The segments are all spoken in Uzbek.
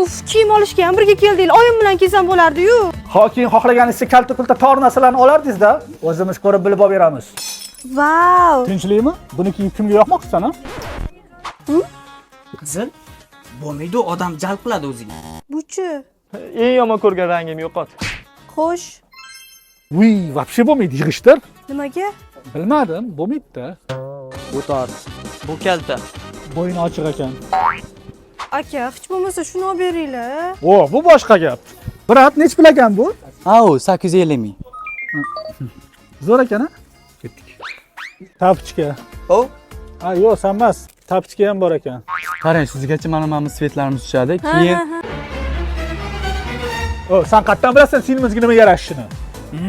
Uf, kiyim olishga ham birga keldik. Oyim bilan kelsam bo'lardi-yu. Keyin xohlaganingizni kalta-kulta tor narsalarni olardingiz-da. O'zimiz ko'rib bilib olib beramiz. Vau! Tinchlikmi? Buni kiyib kimga yoqmoqchisan, ha? Qizil, bo'lmaydi, odam jalb qiladi o'ziga. Buchi. Eng yomon ko'rgan rangim yo'qot. Xo'sh. Uy, вообще bo'lmaydi, yig'ishtir. Nimaga? Bilmadim, bo'lmaydi-da. Bu tor. Bu kalta. Bo'yni ochiq ekan. Aka, hech bo'lmasa shuni olib beringlar. O, bu boshqa gap. Brat, nech pul ekan bu? Au, 850 ming. Zo'r ekan, ha? Ketdik. Tapchka. O, Ha, yo'q, sen emas. Tapchka ham bor ekan. qarang, sizgacha mana svetlarimiz tushadi. Keyin O, sen qayerdan bilasan singlingizga nima yarashishini?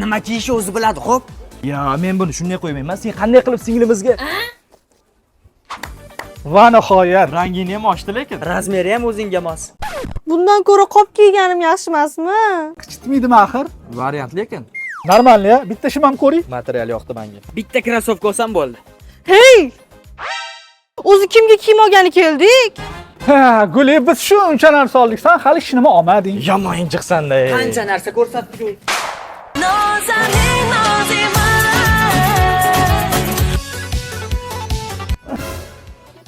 nima kiyishni o'zi biladi, xo'p? Ya, men buni shunday qo'ymayman. Sen qanday qilib singlimizga? Va nihoyat. Rangini ham ochdi lekin. Razmeri ham o'zingga mos. Bundan ko'ra qop kiyganim yaxshi emasmi? Qichitmaydimi axir? Variant lekin. Normal ya. Bitta shim ham ko'ring. Material yoqdi menga. Bitta krossovka olsam bo'ldi. Hey! O'zi kimga kiyim olgani keldik? Ha, Guli, biz shuncha narsa oldik. Sen hali hech nima olmading. Yomon injiqsan-da. Qancha narsa ko'rsatdik.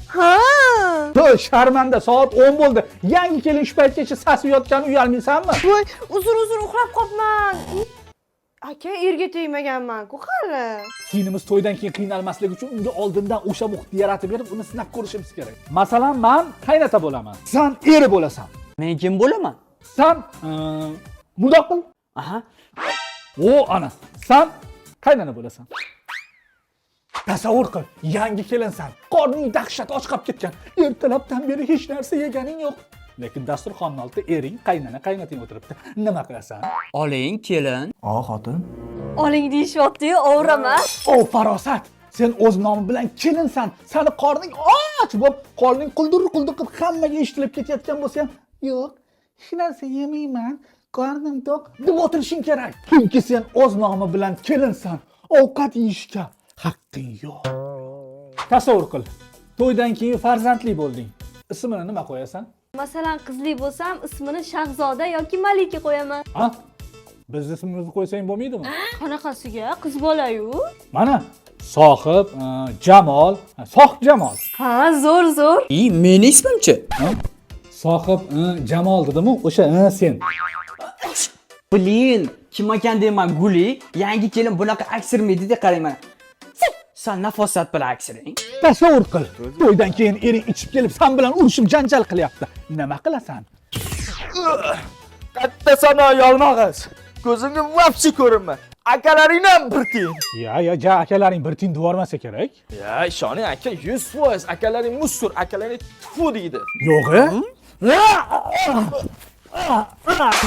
Ha! To'y, sharmanda, soat 10 bo'ldi. Yangi kelin shu paytgacha sasib yotgan uyalmaysanmi? Voy, uzr uxlab qopman. Aka, erga tegmaganman-ku hali. Kelinimiz to'ydan keyin qiynalmaslik uchun unga oldindan o'sha muhitni yaratib berib, uni sinab ko'rishimiz kerak. Masalan, men qaynota bo'laman. Sen eri bo'lasan. Men kim bo'laman? Sen mundoq qil. Aha. O, ana. Sen qaynona bo'lasan. Tasavvur qil, yangi kelinsan. Qorning dahshat och qolib ketgan. Ertalabdan beri hech narsa yeganing yo'q. Lekin dasturxonning oldida ering, qaynoting o'tiribdi. Nima qilasan? Oling, kelin. Xotin. Oling deyishyapti-yu, o'raman. O, farosat. Sen o'z nomi bilan kelinsan. Seni qorning och bo'lib, qorning quldur qilib hammaga eshitilib ketayotgan bo'lsa ham, yo'q, hech narsa yemayman, qornim to'q deb o'tirishing kerak. Chunki sen o'z nomi bilan kelinsan. Ovqat yeyishga haqqing yo'q. Tasavvur qil. To'ydan keyin farzandli bo'lding. Ismini nima qo'yasan? Masalan, qizli bo'lsam, ismini Shahzoda yoki Malika qo'yaman. Ha? Biz ismimizni qo'ysang bo'lmaydimi? Qanaqasiga? Qiz bola-yu. Mana Sohib, Jamol, Sohib Jamol. Ha, zo'r. Meni ismimchi? Sohib, Jamol dedim-ku, o'sha sen. Blin, kim ekan deyman, Guli, yangi kelin bunaqa aksirmaydi-da, qarayman. Sen nafosat bilan aksiring. Tasavvur qil. To'ydan keyin ering ichib kelib, sen bilan urushib janjal qilyapti. Nima qilasan? Katta sana yalmag'iz. Ko'zimga vapchi ko'rinma. Akalaring ham bir tiyin. Ya, akalaring bir tiyin devormasa kerak. Ya, ishoning aka 100%. Akalaring musur, akalaring tfu deydi. Yo'q-a?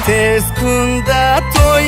Tez kunda to'y